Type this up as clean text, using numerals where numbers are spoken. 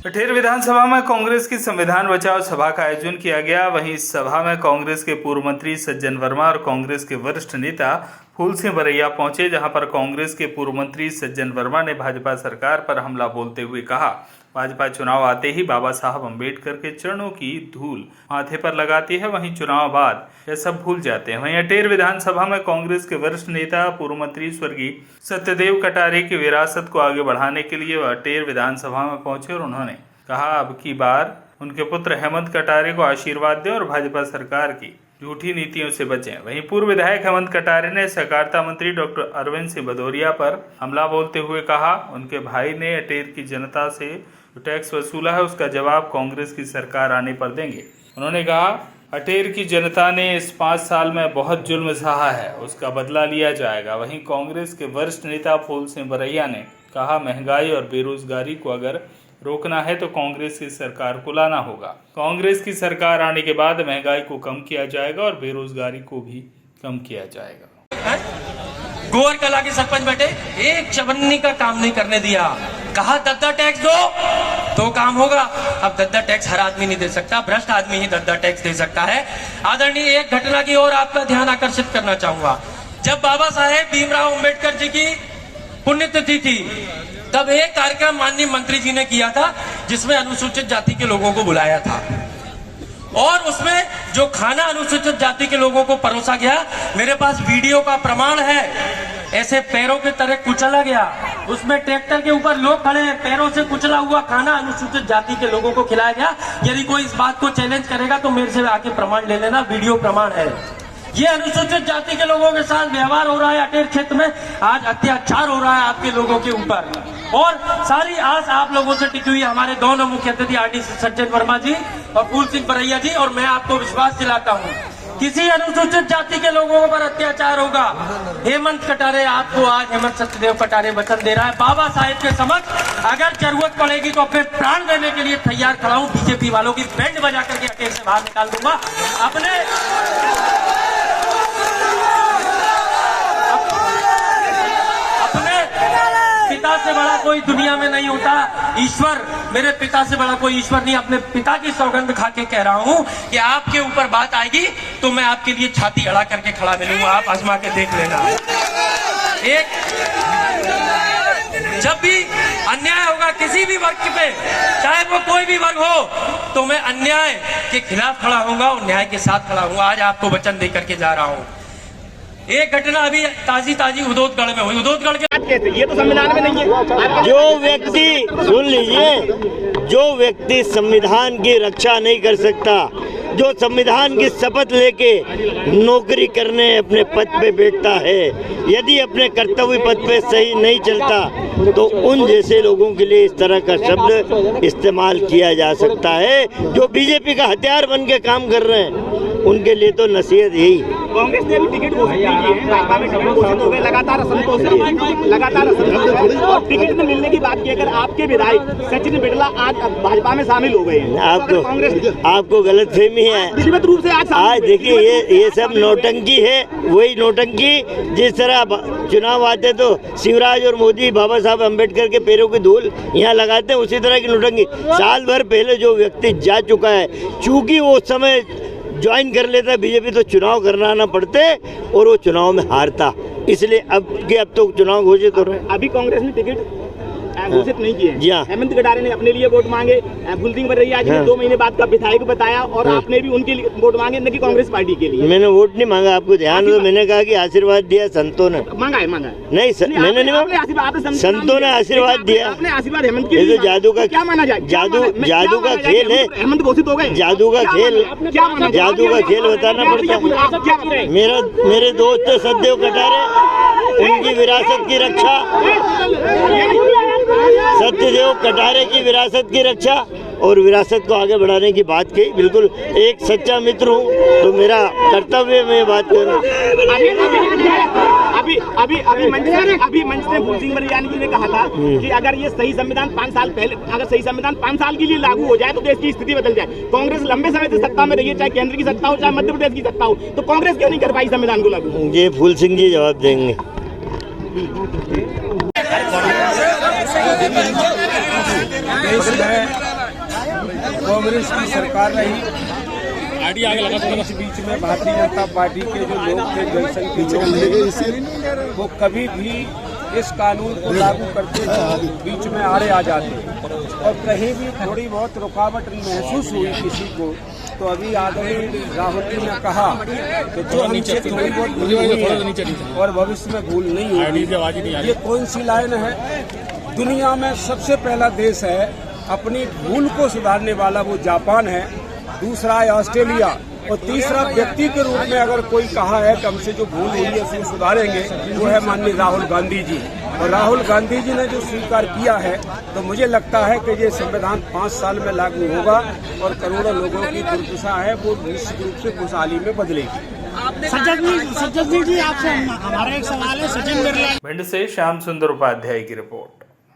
अटेर विधानसभा में कांग्रेस की संविधान बचाओ सभा का आयोजन किया गया। वहीं इस सभा में कांग्रेस के पूर्व मंत्री सज्जन वर्मा और कांग्रेस के वरिष्ठ नेता फूल सिंह बरैया पहुंचे, जहां पर कांग्रेस के पूर्व मंत्री सज्जन वर्मा ने भाजपा सरकार पर हमला बोलते हुए कहा, भाजपा चुनाव आते ही बाबा साहब अम्बेडकर के चरणों की धूल माथे पर लगाती है, वहीं चुनाव बाद यह सब भूल जाते हैं। वहीं अटेर विधानसभा में कांग्रेस के वरिष्ठ नेता पूर्व मंत्री स्वर्गीय सत्यदेव कटारे की विरासत को आगे बढ़ाने के लिए वह अटेर विधानसभा में पहुंचे और उन्होंने कहा, अब की बार उनके पुत्र हेमंत कटारे को आशीर्वाद दें और भाजपा सरकार की झूठी नीतियों से बचें। वहीं पूर्व विधायक हेमंत कटारे ने सहकारिता मंत्री डॉक्टर अरविंद सिंह भदौरिया पर हमला बोलते हुए कहा, उनके भाई ने अटेर की जनता से जो टैक्स वसूला है उसका जवाब कांग्रेस की सरकार आने पर देंगे। उन्होंने कहा, अटेर की जनता ने इस 5 साल में बहुत जुल्म सहा है, उसका बदला लिया जाएगा। वहीं कांग्रेस के वरिष्ठ नेता फूल सिंह बरैया ने कहा, महंगाई और बेरोजगारी को अगर रोकना है तो कांग्रेस की सरकार को लाना होगा। कांग्रेस की सरकार आने के बाद महंगाई को कम किया जाएगा और बेरोजगारी को भी कम किया जाएगा। गोवर कला के सरपंच बैठे, एक चवन्नी का काम नहीं करने दिया, कहा दद्दा टैक्स दो तो काम होगा। अब दद्दा टैक्स हर आदमी नहीं दे सकता, भ्रष्ट आदमी ही दद्दा टैक्स दे सकता है। आदरणीय, एक घटना की ओर आपका ध्यान आकर्षित करना चाहूंगा। जब बाबा साहेब भीमराव अंबेडकर जी की पुण्यतिथि थी, तब एक कार्यक्रम माननीय मंत्री जी ने किया था जिसमें अनुसूचित जाति के लोगों को बुलाया था और उसमें जो खाना अनुसूचित जाति के लोगों को परोसा गया, मेरे पास वीडियो का प्रमाण है, ऐसे पैरों के तरह कुचला गया। उसमें ट्रैक्टर के ऊपर लोग खड़े हैं, पैरों से कुचला हुआ खाना अनुसूचित जाति के लोगों को खिलाया गया। यदि कोई इस बात को चैलेंज करेगा तो मेरे से आके प्रमाण ले लेना, वीडियो प्रमाण है। ये अनुसूचित जाति के लोगों के साथ व्यवहार हो रहा है अटेर क्षेत्र में, आज अत्याचार हो रहा है आपके लोगों के ऊपर। और सारी आस आप लोगों से टिकी हुई है, हमारे दोनों मुख्य अतिथि आरडीसी सज्जन वर्मा जी और फूल सिंह बरैया जी, और मैं आपको विश्वास दिलाता हूँ किसी अनुसूचित जाति के लोगों पर अत्याचार होगा। हेमंत कटारे आपको आज हेमंत सत्यदेव कटारे वचन दे रहा है, बाबा साहेब के समक्ष अगर जरूरत पड़ेगी तो अपने प्राण देने के लिए तैयार खड़ा हूँ। बीजेपी वालों की बैंड बजा करके अटेर से बाहर निकाल दूंगा। अपने पिता से बड़ा कोई दुनिया में नहीं होता, ईश्वर, मेरे पिता से बड़ा कोई ईश्वर नहीं। अपने पिता की सौगंध खा के कह रहा हूँ कि आपके ऊपर बात आएगी तो मैं आपके लिए छाती अड़ा करके खड़ा मिलूंगा, आप आजमा के देख लेना। एक जब भी अन्याय होगा किसी भी वर्ग पे, चाहे वो कोई भी वर्ग हो, तो मैं अन्याय के खिलाफ खड़ा होऊंगा और न्याय के साथ खड़ा होऊंगा। आज आपको वचन दे करके जा रहा हूँ। एक घटना अभी ताजी उदोदगढ़ में हुई। उदोदगढ़ के ये तो संविधान में नहीं है। जो व्यक्ति, सुन लीजिए, जो व्यक्ति संविधान की रक्षा नहीं कर सकता, जो संविधान की शपथ लेके नौकरी करने अपने पद पे बैठता है, यदि अपने कर्तव्य पद पे सही नहीं चलता तो उन जैसे लोगों के लिए इस तरह का शब्द इस्तेमाल किया जा सकता है। जो बीजेपी का हथियार बन के काम कर रहे हैं उनके लिए तो नसीहत यही। कांग्रेस ने भी टिकट घोषित की है, भाजपा में टिकट घोषित हो गए, लगातार असंतोष है और टिकट न मिलने की बात की। अगर आपके विधायक सचिन बिरला आज भाजपा में शामिल हो गए हैं, आपको गलत फहमी है। रूप से आज देखिए, ये सब नौटंकी है। वही नौटंकी जिस तरह चुनाव आते तो शिवराज और मोदी बाबा साहब अम्बेडकर के पैरों की धूल यहाँ लगाते हैं, उसी तरह की नौटंकी। साल भर पहले जो व्यक्ति जा चुका है, चूंकि वो समय ज्वाइन कर लेता बीजेपी तो चुनाव करना पड़ते और वो चुनाव में हारता, इसलिए अब तो चुनाव घोषित हो रहे हैं। अभी कांग्रेस ने टिकट घोषित नहीं किए। जी हाँ, हेमंत कटारे ने अपने लिए वोट मांगे, फूल सिंह बरैया जी ने 2 महीने बाद का विधायक बताया और आपने भी उनके लिए वोट मांगे, न कि कांग्रेस पार्टी के लिए। मैंने वोट नहीं मांगा, आपको ध्यान दो, मैंने कहा कि आशीर्वाद दिया संतों ने। मांगा है नहीं, मैंने नहीं मांगा, संतों ने आशीर्वाद दिया। आपने आशीर्वाद हेमंत के लिए जादू का क्या माना जाए? जादू का खेल है, हेमंत घोषित हो गए, जादू का खेल, जादू का खेल बताना पड़ता है। मेरे दोस्त सत्यदेव कटारे, उनकी विरासत की रक्षा, सत्यदेव कटारे की विरासत की रक्षा और विरासत को आगे बढ़ाने की बात कही। बिल्कुल एक सच्चा मित्र हूँ तो मेरा कर्तव्य में बात करूँ। अभी मंच में फूल सिंह बरैया जी ने कहा था कि अगर ये सही संविधान 5 साल पहले, अगर सही संविधान 5 साल के लिए लागू हो जाए तो देश की स्थिति बदल जाए। कांग्रेस लंबे समय से सत्ता में रही है, चाहे केंद्र की सत्ता हो चाहे मध्य प्रदेश की सत्ता हो, तो कांग्रेस क्यों नहीं कर पाई संविधान को लागू? ये फूल सिंह जी जवाब देंगे। देश में कांग्रेस की सरकार रही। बीच में भारतीय जनता पार्टी के जो लोग थे, जनसंघ के लोग, वो कभी भी इस कानून को लागू करते बीच में आड़े आ जाते और कहीं भी थोड़ी बहुत रुकावट महसूस हुई किसी को, तो अभी आदरणीय राहुल जी ने कहा कि जो हमसे थोड़ी बहुत भूल हुई है और भविष्य में भूल नहीं होगी। ये कौन सी लाइन है? दुनिया में सबसे पहला देश है अपनी भूल को सुधारने वाला, वो जापान है, दूसरा है ऑस्ट्रेलिया, और तीसरा व्यक्ति के रूप में अगर कोई कहा है कि हमसे जो भूल हुई है उसे सुधारेंगे, वो है माननीय राहुल गांधी जी। और राहुल गांधी जी ने जो स्वीकार किया है, तो मुझे लगता है कि ये संविधान 5 साल में लागू होगा और करोड़ों लोगों की दुर्दशा है वो निश्चित रूप से खुशहाली में बदलेगी। सज्जन जी आपसे हमारा एक सवाल है। सचिन बिरला भिंड से श्याम सुंदर उपाध्याय की रिपोर्ट।